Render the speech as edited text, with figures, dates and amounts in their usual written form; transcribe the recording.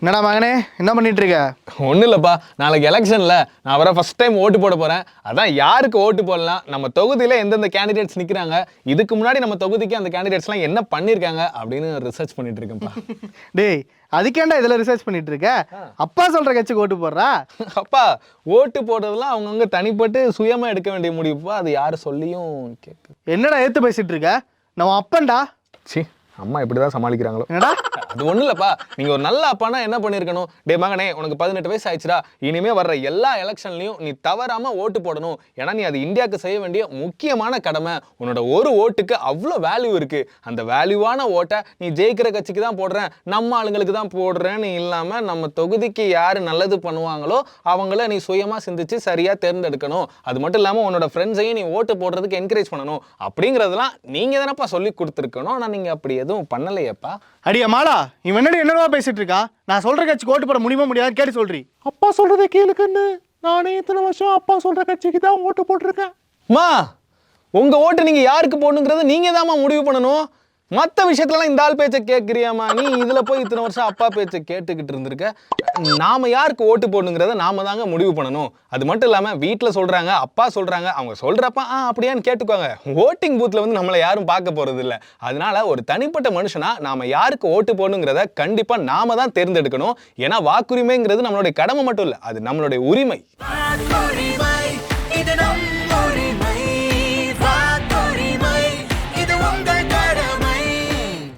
என்னடா மகனே என்ன பண்ணிட்டு இருக்க? ஒன்றும் இல்லைப்பா, நாளைக்கு எலெக்ஷனில் நான் வர ஃபர்ஸ்ட் டைம் ஓட்டு போட போகிறேன். அதான் யாருக்கு ஓட்டு போடலாம், நம்ம தொகுதியில் எந்தெந்த கேண்டிடேட்ஸ் நிற்கிறாங்க, இதுக்கு முன்னாடி நம்ம தொகுதிக்கு அந்த கேண்டிடேட்ஸ்லாம் என்ன பண்ணியிருக்காங்க அப்படின்னு ரிசர்ச் பண்ணிட்டு இருக்கேன்ப்பா. டேய் அதுக்கேண்டா இதில் ரிசர்ச் பண்ணிட்டு இருக்க? அப்பா சொல்கிற கட்சிக்கு ஓட்டு போடுறா? அப்பா ஓட்டு போடுறதுலாம் அவங்கவுங்க தனிப்பட்டு சுயமாக எடுக்க வேண்டிய முடிவுப்பா, அது யார் சொல்லியும் கேட்கு. என்னடா ஏற்று பேசிட்டு இருக்க? நம்ம அப்பன்டா. சி, அம்மா எப்படி தான் சமாளிக்கிறாங்களோ. என்னடா அது ஒன்றும் இல்லைப்பா, நீங்கள் ஒரு நல்ல அப்பானா என்ன பண்ணியிருக்கணும், டே மகனே உனக்கு 18 வயசு ஆயிடுச்சுடா, இனிமேல் வர்ற எல்லா எலெக்ஷன்லையும் நீ தவறாமல் ஓட்டு போடணும். ஏன்னா நீ அது இந்தியாவுக்கு செய்ய வேண்டிய முக்கியமான கடமை. உன்னோட ஒரு ஓட்டுக்கு அவ்வளோ வேல்யூ இருக்குது. அந்த வேல்யூவான ஓட்டை நீ ஜெயிக்கிற கட்சிக்கு தான் போடுறேன், நம்ம ஆளுங்களுக்கு தான் போடுறேன்னு இல்லாமல் நம்ம தொகுதிக்கு யார் நல்லது பண்ணுவாங்களோ அவங்கள நீ சுயமாக சிந்திச்சு சரியாக தேர்ந்தெடுக்கணும். அது மட்டும் இல்லாமல் உன்னோட ஃப்ரெண்ட்ஸையும் நீ ஓட்டு போடுறதுக்கு என்கரேஜ் பண்ணணும். அப்படிங்கிறதுலாம் நீங்கள் தானப்பா சொல்லி கொடுத்துருக்கணும். ஆனால் நீங்கள் அப்படி எதுவும் பண்ணலையப்பா. அடியா மாலா, இவன் என்னடி என்னவா பேசிட்டு இருக்கான்? நான் சொல்ற கட்சிக்கு ஓட்டு போட முடியுமா முடியாது கேட்டு சொல்றீ? அப்பா சொல்றதை கேளுக்கன்னு நானே இத்தனை வருஷம் அப்பா சொல்ற கட்சிக்கு தான் ஓட்டு போட்டிருக்கேன். மா, உங்க ஓட்டு நீங்க யாருக்கு போடணுங்கிறத நீங்க தாம்மா முடிவு பண்ணணும். மற்ற விஷயத்துலலாம் இந்த ஆள் பேச்சை கேட்குறியாமா? நீ இதில் போய் இத்தனை வருஷம் அப்பா பேச்சை கேட்டுக்கிட்டு இருந்திருக்க. நாம யாருக்கு ஓட்டு போடணுங்கிறத நாம தாங்க முடிவு பண்ணணும். அது மட்டும் இல்லாமல் வீட்டில் சொல்கிறாங்க, அப்பா சொல்கிறாங்க, அவங்க சொல்கிறப்ப அப்படியான்னு கேட்டுக்கோங்க. ஓட்டிங் பூத்தில் வந்து நம்மளை யாரும் பார்க்க போகிறது இல்லை. அதனால ஒரு தனிப்பட்ட மனுஷனா நாம யாருக்கு ஓட்டு போடணுங்கிறத கண்டிப்பாக நாம தான் தேர்ந்தெடுக்கணும். ஏன்னா வாக்குரிமைங்கிறது நம்மளுடைய கடமை மட்டும் இல்லை, அது நம்மளுடைய உரிமை.